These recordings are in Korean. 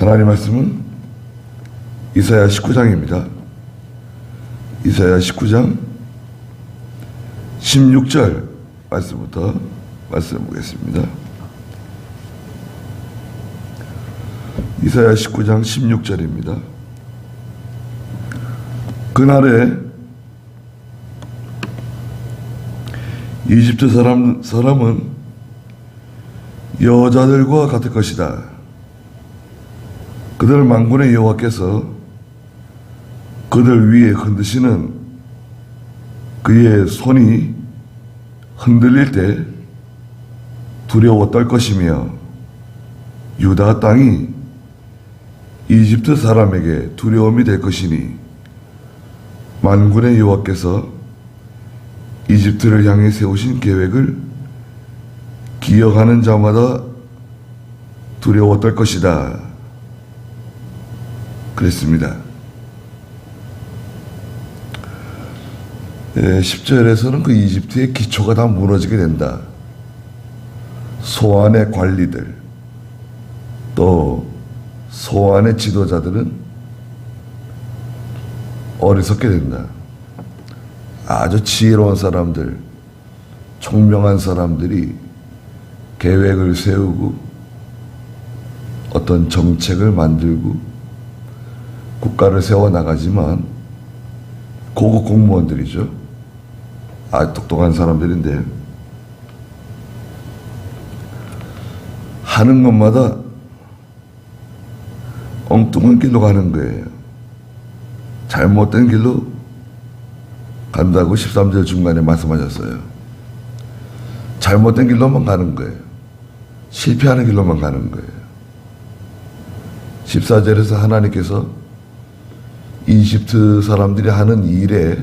하나님 말씀은 이사야 19장입니다. 이사야 19장 16절 말씀부터 말씀해 보겠습니다. 이사야 19장 16절입니다. 그날에 이집트 사람은 여자들과 같을 것이다. 그들 만군의 여호와께서 그들 위에 흔드시는 그의 손이 흔들릴 때 두려워 떨 것이며 유다 땅이 이집트 사람에게 두려움이 될 것이니 만군의 여호와께서 이집트를 향해 세우신 계획을 기억하는 자마다 두려워 떨 것이다. 그랬습니다. 10절에서는 그 이집트의 기초가 다 무너지게 된다. 소안의 관리들, 또 소안의 지도자들은 어리석게 된다. 아주 지혜로운 사람들, 총명한 사람들이 계획을 세우고 어떤 정책을 만들고 국가를 세워나가지만 고급 공무원들이죠. 아주 똑똑한 사람들인데 하는 것마다 엉뚱한 길로 가는 거예요. 잘못된 길로 간다고 13절 중간에 말씀하셨어요. 잘못된 길로만 가는 거예요. 실패하는 길로만 가는 거예요. 14절에서 하나님께서 이집트 사람들이 하는 일에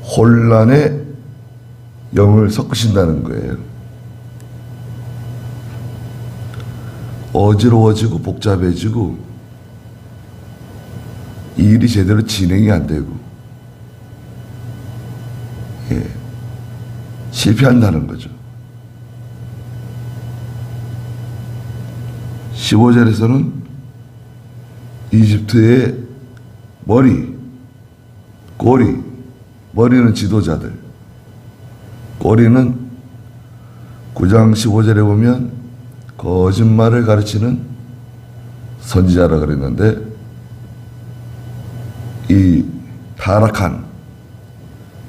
혼란의 영을 섞으신다는 거예요. 어지러워지고 복잡해지고 일이 제대로 진행이 안 되고 실패한다는 거죠. 15절에서는 이집트의 꼬리, 머리는 지도자들, 꼬리는 9장 15절에 보면 거짓말을 가르치는 선지자라 그랬는데 이 타락한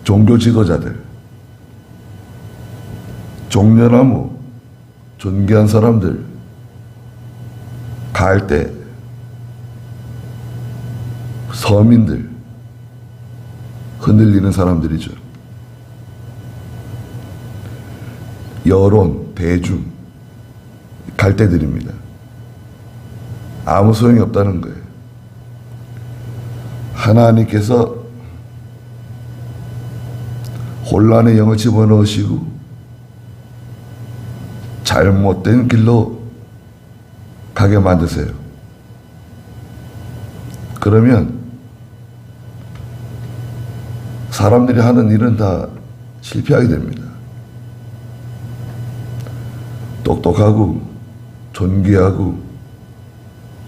종교 지도자들, 종려나무, 존귀한 사람들, 갈대, 서민들, 흔들리는 사람들이죠. 여론, 대중, 갈대들입니다. 아무 소용이 없다는 거예요. 하나님께서 혼란의 영을 집어넣으시고 잘못된 길로 가게 만드세요. 그러면 사람들이 하는 일은 다 실패하게 됩니다. 똑똑하고 존귀하고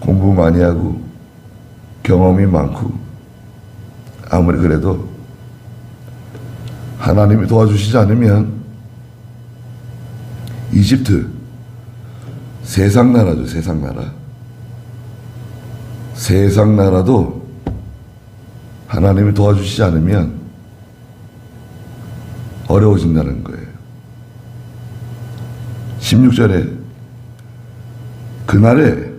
공부 많이 하고 경험이 많고 아무리 그래도 하나님이 도와주시지 않으면 이집트 세상 나라죠. 세상 나라. 세상 나라도 하나님이 도와주시지 않으면 어려워진다는 거예요. 16절에 그날에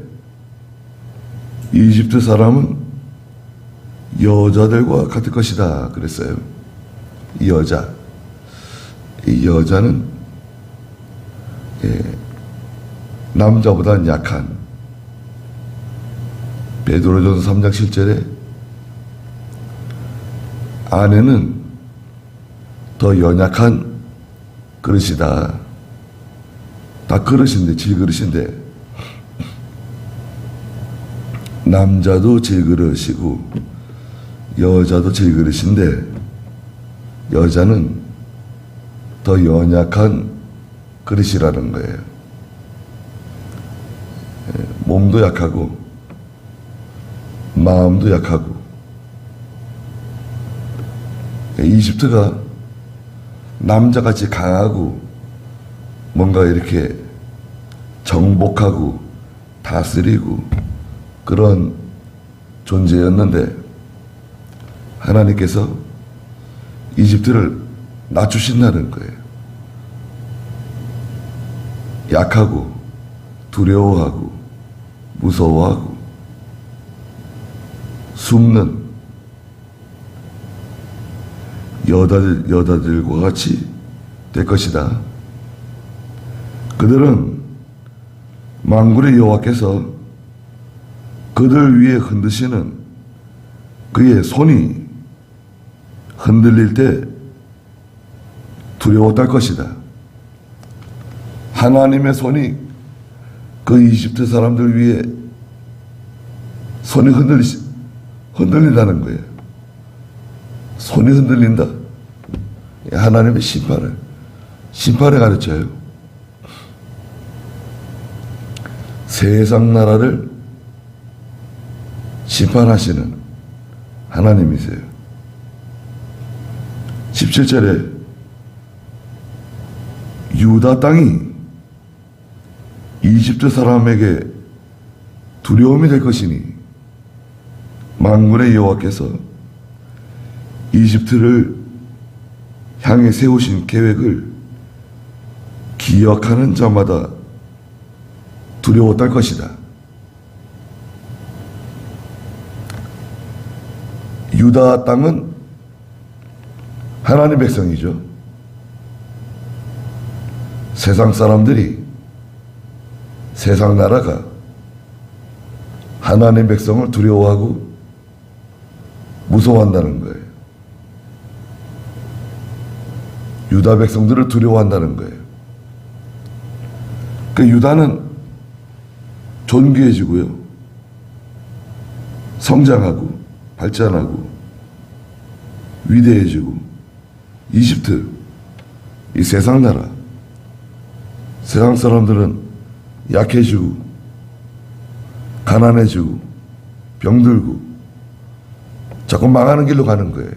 이집트 사람은 여자들과 같을 것이다 그랬어요. 이 여자는 남자보다는 약한, 베드로전서 3장 7절에 아내는 더 연약한 그릇이다. 다 그릇인데, 질그릇인데 남자도 질그릇이고 여자도 질그릇인데 여자는 더 연약한 그릇이라는 거예요. 몸도 약하고 마음도 약하고 이집트가 남자같이 강하고 뭔가 이렇게 정복하고 다스리고 그런 존재였는데 하나님께서 이집트를 낮추신다는 거예요. 약하고 두려워하고 무서워하고 숨는 여자들과 같이 될 것이다. 그들은 만군의 여호와께서 그들 위에 흔드시는 그의 손이 흔들릴 때 두려워 떨 것이다. 하나님의 손이 그 이집트 사람들 위에 손이 흔들린다는 거예요. 손이 흔들린다. 하나님의 심판을 가르쳐요. 세상 나라를 심판하시는 하나님이세요. 17절에 유다 땅이 이집트 사람에게 두려움이 될 것이니 만군의 여호와께서 이집트를 향해 세우신 계획을 기억하는 자마다 두려워 떨 것이다. 유다 땅은 하나님 백성이죠. 세상 사람들이, 세상 나라가 하나님 백성을 두려워하고 무서워한다는 거예요. 유다 백성들을 두려워한다는 거예요. 그 유다는 존귀해지고요, 성장하고 발전하고 위대해지고, 이집트, 이 세상 나라, 세상 사람들은 약해지고 가난해지고 병들고 자꾸 망하는 길로 가는 거예요.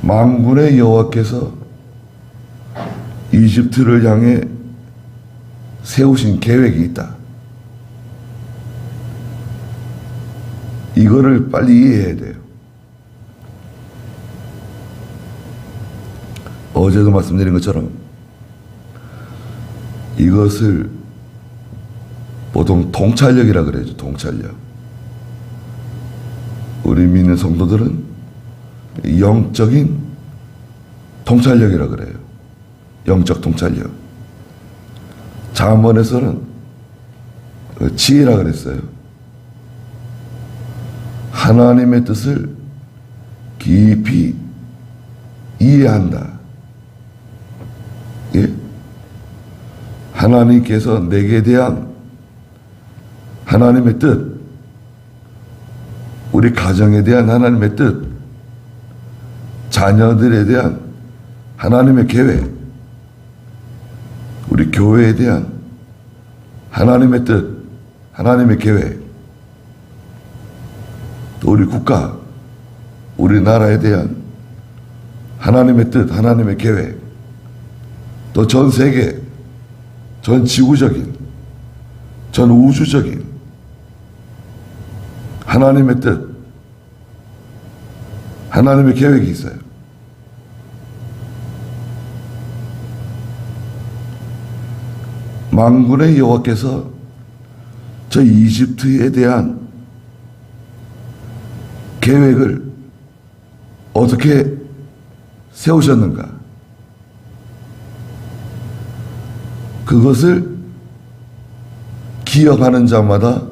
만군의 여호와께서 이집트를 향해 세우신 계획이 있다. 이거를 빨리 이해해야 돼요. 어제도 말씀드린 것처럼 이것을 보통 통찰력이라 그래요. 통찰력. 우리 믿는 성도들은 영적인 통찰력이라 그래요. 영적 통찰력. 잠언에서는 지혜라 그랬어요. 하나님의 뜻을 깊이 이해한다. 예? 하나님께서 내게 대한 하나님의 뜻, 우리 가정에 대한 하나님의 뜻, 자녀들에 대한 하나님의 계획, 우리 교회에 대한 하나님의 뜻, 하나님의 계획, 또 우리 국가, 우리나라에 대한 하나님의 뜻, 하나님의 계획, 또 전 세계, 전 지구적인, 전 우주적인 하나님의 뜻, 하나님의 계획이 있어요. 만군의 여호와께서 저 이집트에 대한 계획을 어떻게 세우셨는가? 그것을 기억하는 자마다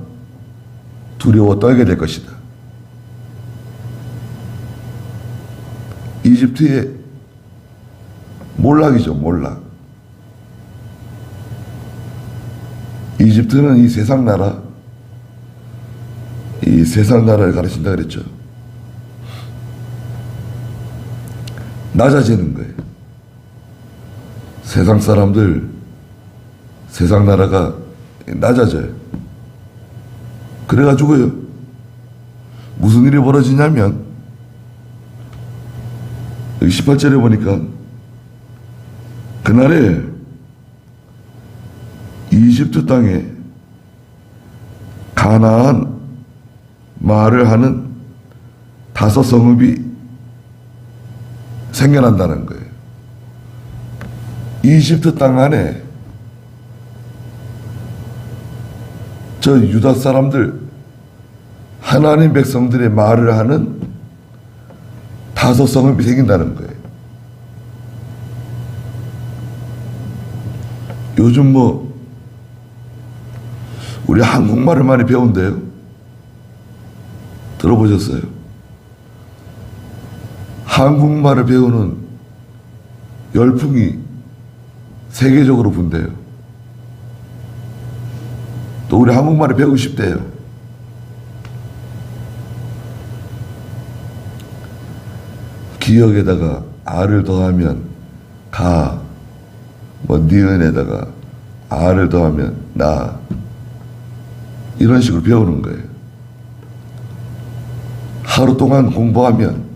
두려워 떨게 될 것이다. 이집트의 몰락이죠, 몰락. 이집트는 이 세상 나라를 가르친다 그랬죠. 낮아지는 거예요. 세상 사람들, 세상 나라가 낮아져요. 그래가지고요, 무슨 일이 벌어지냐면, 여기 18절에 보니까, 그날에 이집트 땅에 가나안 말을 하는 5 성읍이 생겨난다는 거예요. 이집트 땅 안에 저 유다 사람들, 하나님 백성들의 말을 하는 5 성읍이 생긴다는 거예요. 요즘 우리 한국말을 많이 배운대요. 들어보셨어요? 한국말을 배우는 열풍이 세계적으로 분대요. 또 우리 한국말을 배우고 싶대요. 기역에다가 아를 더하면 가, 니은에다가 아를 더하면 나, 이런 식으로 배우는 거예요. 하루 동안 공부하면,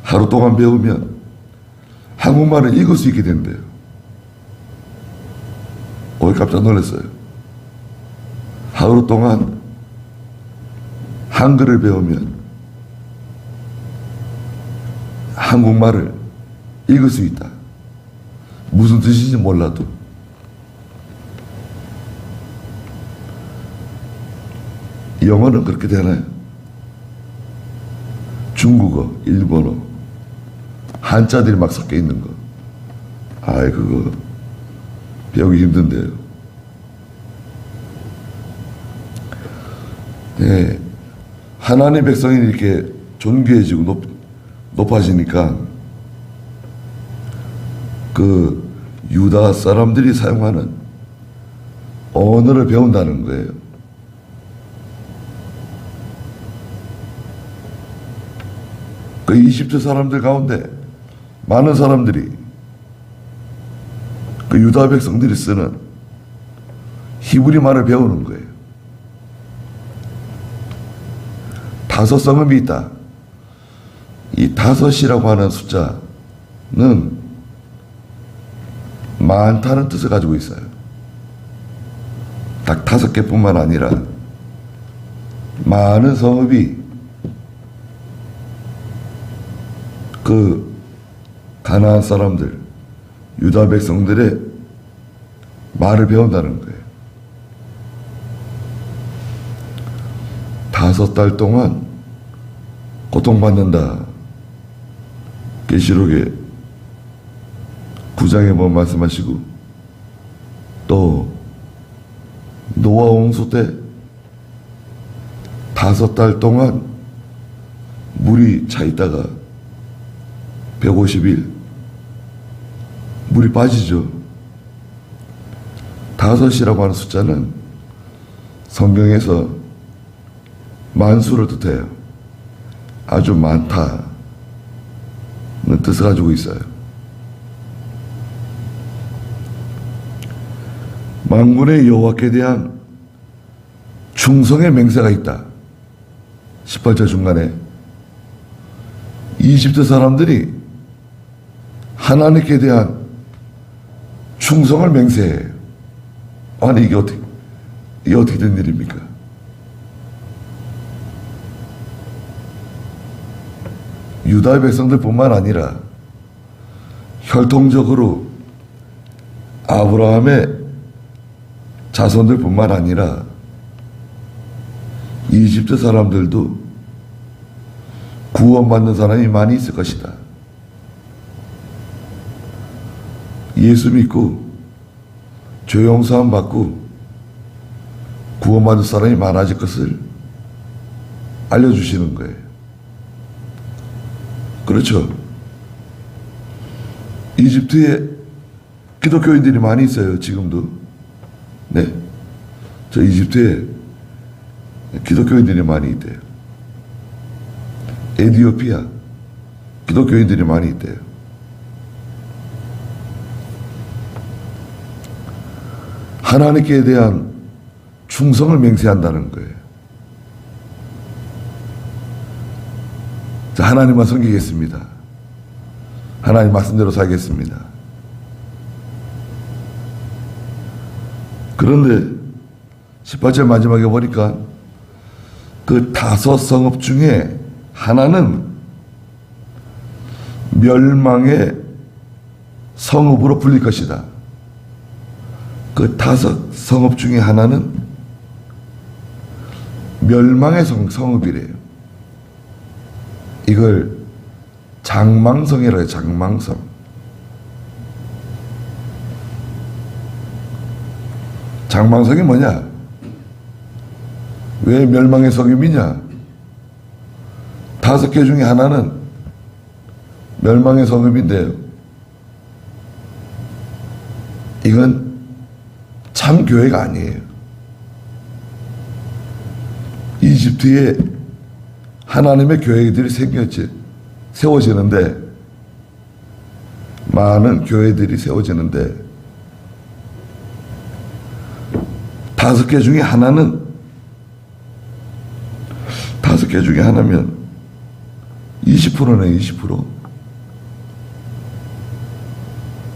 하루 동안 배우면 한국말을 읽을 수 있게 된대요. 깜짝 놀랐어요. 하루 동안 한글을 배우면 한국말을 읽을 수 있다. 무슨 뜻인지 몰라도. 영어는 그렇게 되나요? 중국어, 일본어, 한자들이 막 섞여 있는 거. 그거 배우기 힘든데요. 네, 하나님 백성이 이렇게 존귀해지고 높아지니까 그 유다 사람들이 사용하는 언어를 배운다는 거예요. 그 이집트 사람들 가운데 많은 사람들이 그 유다 백성들이 쓰는 히브리 말을 배우는 거예요. 5 성읍이 있다. 이 5이라고 하는 숫자는 많다는 뜻을 가지고 있어요. 딱 5개뿐만 아니라 많은 성읍이 그 가나안 사람들, 유다 백성들의 말을 배운다는 거예요. 5달 동안 고통받는다. 계시록에 9장에 말씀하시고, 또 노아 홍수 때 5달 동안 물이 차 있다가 150일 물이 빠지죠. 5이라고 하는 숫자는 성경에서 만수를 뜻해요. 아주 많다는 뜻을 가지고 있어요. 만군의 여호와께 대한 충성의 맹세가 있다. 18절 중간에 이집트 사람들이 하나님께 대한 충성을 맹세해요. 아니 이게 어떻게 된 일입니까? 유다의 백성들뿐만 아니라 혈통적으로 아브라함의 자손들뿐만 아니라 이집트 사람들도 구원받는 사람이 많이 있을 것이다. 예수 믿고 죄 용서함 받고 구원받을 사람이 많아질 것을 알려주시는 거예요. 그렇죠. 이집트에 기독교인들이 많이 있어요. 지금도. 네. 저 이집트에 기독교인들이 많이 있대요. 에티오피아 기독교인들이 많이 있대요. 하나님께 대한 충성을 맹세한다는 거예요. 자, 하나님만 섬기겠습니다. 하나님 말씀대로 살겠습니다. 그런데 18절 마지막에 보니까 그 5 성읍 중에 하나는 멸망의 성읍으로 불릴 것이다. 그 5 성읍 중에 하나는 멸망의 성읍이래요. 이걸 장망성이라고 해요. 장망성. 장망성이 뭐냐? 왜 멸망의 성읍이냐? 5개 중에 하나는 멸망의 성읍인데요. 이건 참 교회가 아니에요. 이집트에 하나님의 교회들이 세워지는데, 많은 교회들이 세워지는데 5개 중에 하나는, 5개 중에 하나면 20%네, 20%.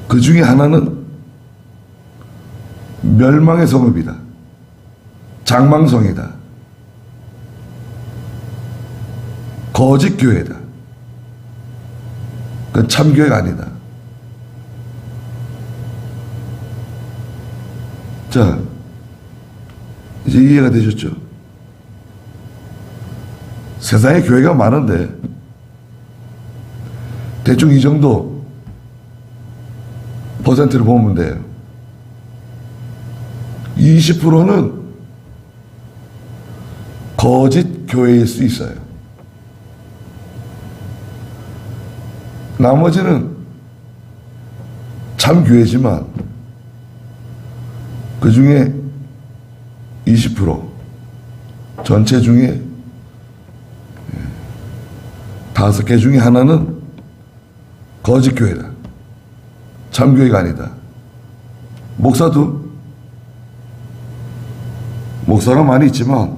그 중에 하나는 멸망의 성읍이다. 장망성이다. 거짓 교회다. 그건 참교회가 아니다. 자, 이제 이해가 되셨죠? 세상에 교회가 많은데 대충 이 정도 퍼센트를 보면 돼요. 20%는 거짓 교회일 수 있어요. 나머지는 참 교회지만 그 중에 20%, 전체 중에 5개 중에 하나는 거짓 교회다. 참 교회가 아니다. 목사가 많이 있지만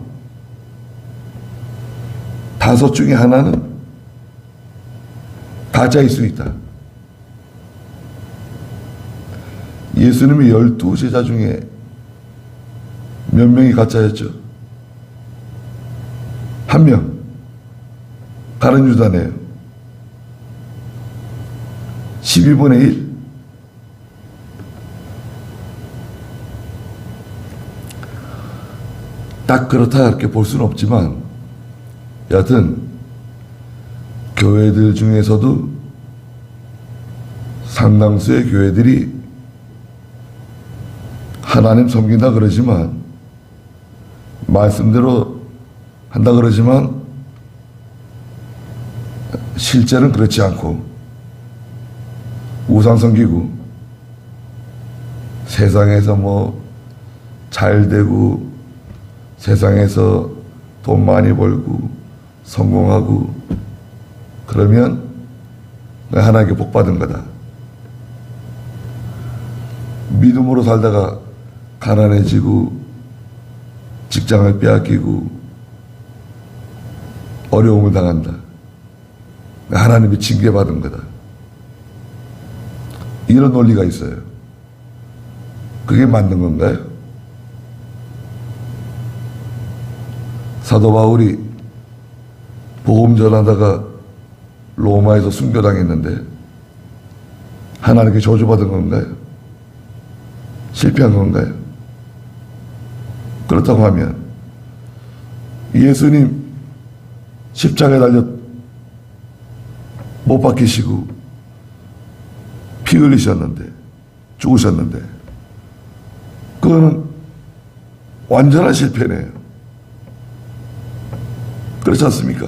5 중에 하나는 가짜일 수 있다. 예수님의 12제자 중에 몇 명이 가짜였죠? 1명. 다른 유다네요. 12분의 1. 딱 그렇다 이렇게 볼 수는 없지만, 여하튼 교회들 중에서도 상당수의 교회들이 하나님 섬긴다 그러지만, 말씀대로 한다 그러지만 실제는 그렇지 않고 우상 섬기고 세상에서 뭐 잘 되고 세상에서 돈 많이 벌고 성공하고 그러면 하나님께 복 받은 거다. 믿음으로 살다가 가난해지고 직장을 빼앗기고 어려움을 당한다. 하나님이 징계받은 거다. 이런 논리가 있어요. 그게 맞는 건가요? 사도 바울이 복음 전하다가 로마에서 순교당했는데 하나님께 저주받은 건가요? 실패한 건가요? 그렇다고 하면 예수님 십자가에 달려 못 박히시고 피 흘리셨는데, 죽으셨는데 그거는 완전한 실패네요. 그렇지 않습니까?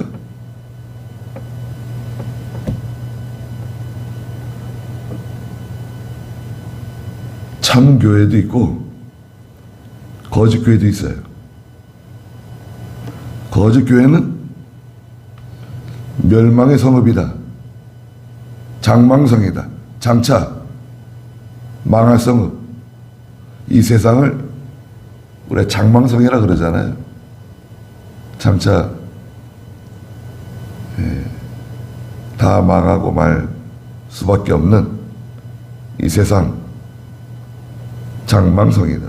참 교회도 있고 거짓 교회도 있어요. 거짓 교회는 멸망의 성읍이다. 장망성이다. 장차 망할 성읍. 이 세상을 우리가 장망성이라 그러잖아요. 장차 다 망하고 말 수밖에 없는 이 세상 장망성이다.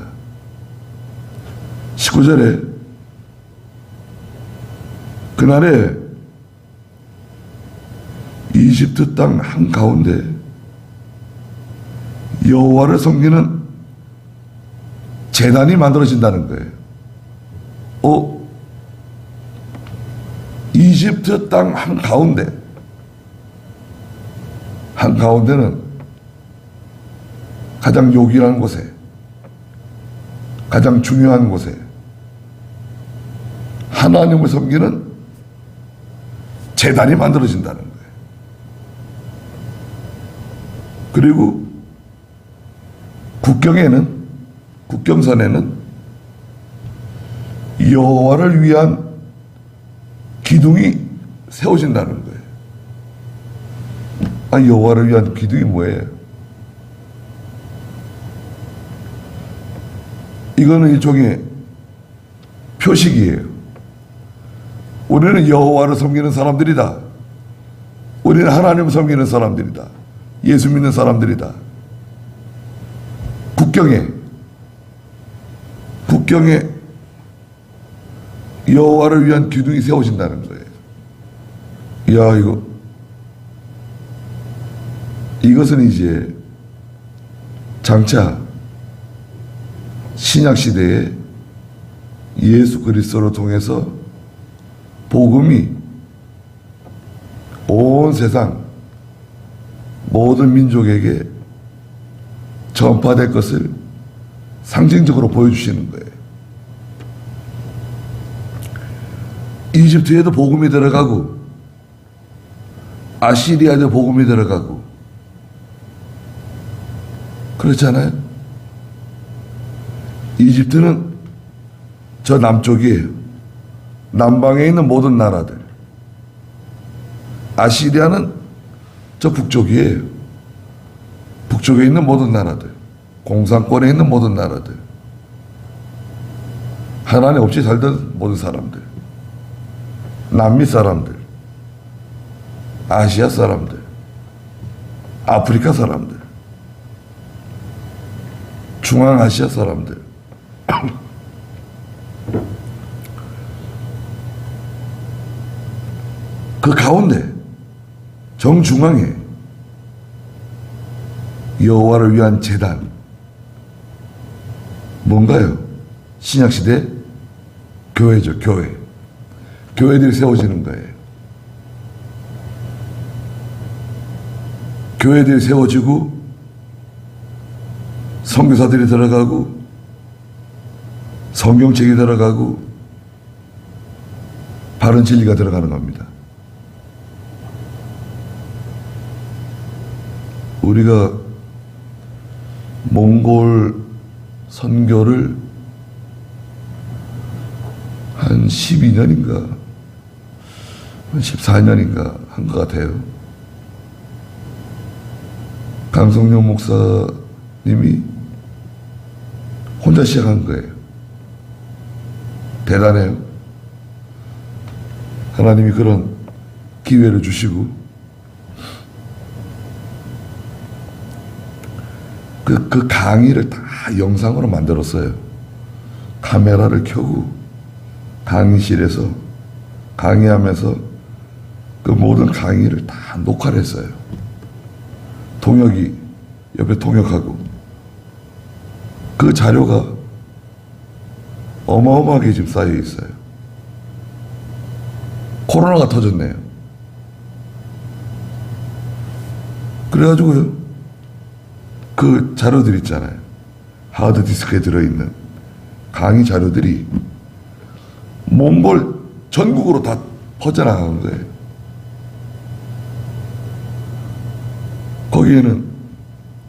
19절에 그날에 이집트 땅 한가운데 여호와를 섬기는 제단이 만들어진다는 거예요. 이집트 땅 한가운데는 가장 요긴한 곳에, 가장 중요한 곳에 하나님을 섬기는 제단이 만들어진다는 거예요. 그리고 국경선에는 여호와를 위한 기둥이 세워진다는 거예요. 여호와를 위한 기둥이 뭐예요? 이거는 일종의 표식이에요. 우리는 여호와를 섬기는 사람들이다. 우리는 하나님을 섬기는 사람들이다. 예수 믿는 사람들이다. 국경에 여호와를 위한 기둥이 세워진다는 거예요. 이것은 이제 장차 신약 시대에 예수 그리스도를 통해서 복음이 온 세상 모든 민족에게 전파될 것을 상징적으로 보여주시는 거예요. 이집트에도 복음이 들어가고 아시리아에도 복음이 들어가고 그렇잖아요. 이집트는 저 남쪽이에요. 남방에 있는 모든 나라들. 아시리아는 저 북쪽이에요. 북쪽에 있는 모든 나라들. 공산권에 있는 모든 나라들. 하나님 없이 살던 모든 사람들. 남미 사람들. 아시아 사람들. 아프리카 사람들. 중앙아시아 사람들. 그 가운데 정중앙에 여호와를 위한 제단 뭔가요? 신약시대 교회죠. 교회들이 세워지는 거예요. 교회들이 세워지고 선교사들이 들어가고 성경책이 들어가고 바른 진리가 들어가는 겁니다. 우리가 몽골 선교를 한 12년인가 한 14년인가 한 것 같아요. 강성룡 목사님이 혼자 시작한 거예요. 대단해요. 하나님이 그런 기회를 주시고 그 강의를 다 영상으로 만들었어요. 카메라를 켜고 강의실에서 강의하면서 그 모든 강의를 다 녹화를 했어요. 동역이 옆에 통역하고 그 자료가 어마어마하게 지금 쌓여 있어요. 코로나가 터졌네요. 그래가지고요. 그 자료들 있잖아요. 하드디스크에 들어있는 강의 자료들이 몽골 전국으로 다 퍼져나가는 거예요. 거기에는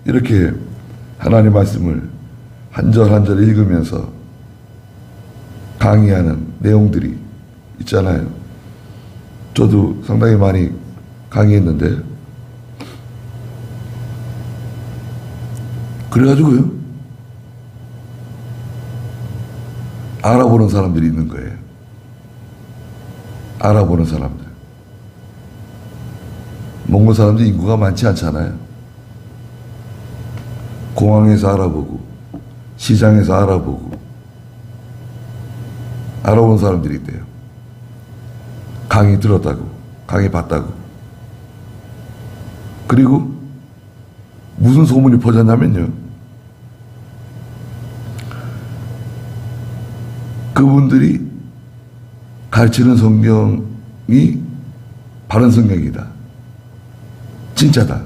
이렇게 하나님 말씀을 한 절 한 절 읽으면서 강의하는 내용들이 있잖아요. 저도 상당히 많이 강의했는데 그래가지고요. 알아보는 사람들이 있는 거예요. 알아보는 사람들. 몽골 사람들 인구가 많지 않잖아요. 공항에서 알아보고 시장에서 알아보고 알아보는 사람들이 있대요. 강의 들었다고, 강의 봤다고. 그리고 무슨 소문이 퍼졌냐면요, 그분들이 가르치는 성경이 바른 성경이다, 진짜다,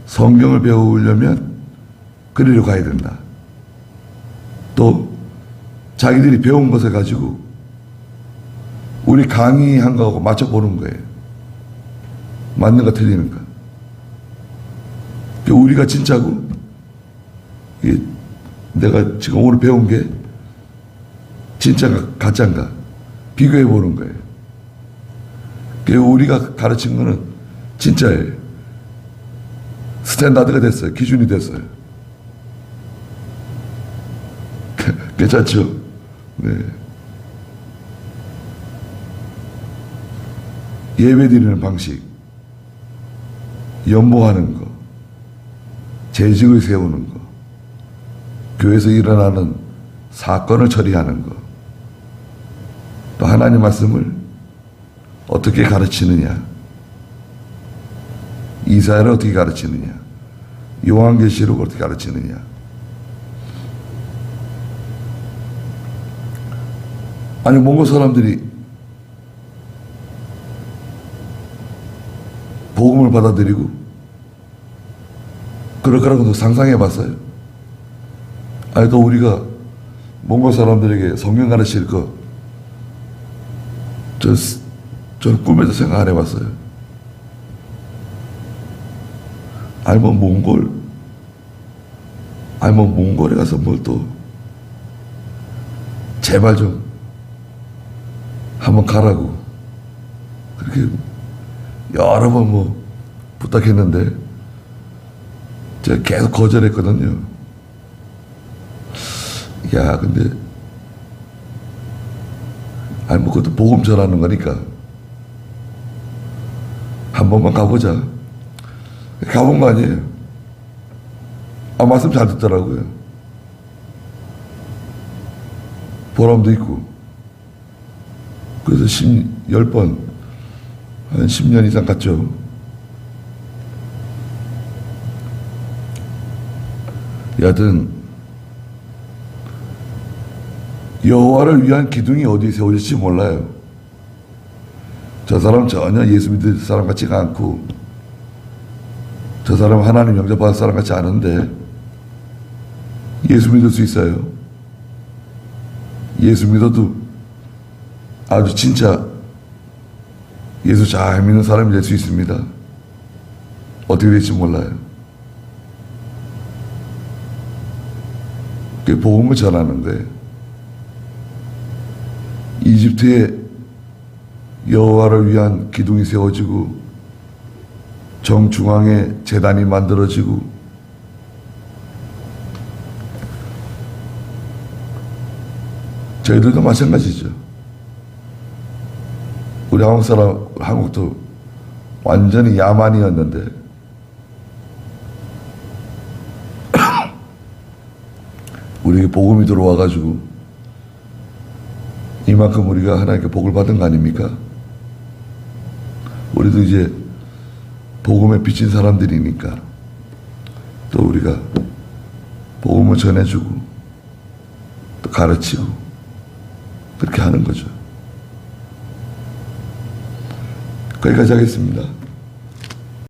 성경을 배우려면 그리로 가야 된다, 또 자기들이 배운 것을 가지고 우리 강의한 거하고 맞춰보는 거예요. 맞는가 틀리는가. 우리가 진짜고 내가 지금 오늘 배운 게 진짜인가 가짜인가 비교해 보는 거예요. 우리가 가르친 거는 진짜예요. 스탠다드가 됐어요. 기준이 됐어요. 괜찮죠? 네. 예배 드리는 방식, 연보하는 거, 재직을 세우는 거, 교회에서 일어나는 사건을 처리하는 거, 또 하나님 말씀을 어떻게 가르치느냐, 이사야를 어떻게 가르치느냐, 요한계시록을 어떻게 가르치느냐. 아니, 몽골 사람들이 복음을 받아들이고 그럴 거라고 상상해 봤어요? 아니, 또 우리가 몽골 사람들에게 성경 가르칠 거 저는 꿈에도 생각 안 해봤어요. 아니, 몽골에 가서 뭘 또 제발 좀 한번 가라고 그렇게 여러 번 부탁했는데 제가 계속 거절했거든요. 야, 근데 그것도 복음 전하는 거니까 한 번만 가보자. 가본 거 아니에요. 말씀 잘 듣더라고요. 보람도 있고. 그래서 10번, 한 10년 이상 갔죠. 여하튼 여호와를 위한 기둥이 어디 세워질지 몰라요. 저 사람 전혀 예수 믿을 사람 같지가 않고, 저 사람 하나님 영접받을 사람 같지 않은데 예수 믿을 수 있어요. 예수 믿어도 아주 진짜 예수 잘 믿는 사람이 될 수 있습니다. 어떻게 될지 몰라요. 그게 복음을 전하는 거예요. 이집트에 여호와를 위한 기둥이 세워지고 정중앙에 제단이 만들어지고 저희들도 마찬가지죠. 우리 한국도 완전히 야만이었는데 우리에게 복음이 들어와가지고 이만큼 우리가 하나님께 복을 받은 거 아닙니까? 우리도 이제 복음에 비친 사람들이니까 또 우리가 복음을 전해주고 또 가르치고 그렇게 하는 거죠. 거기까지 하겠습니다.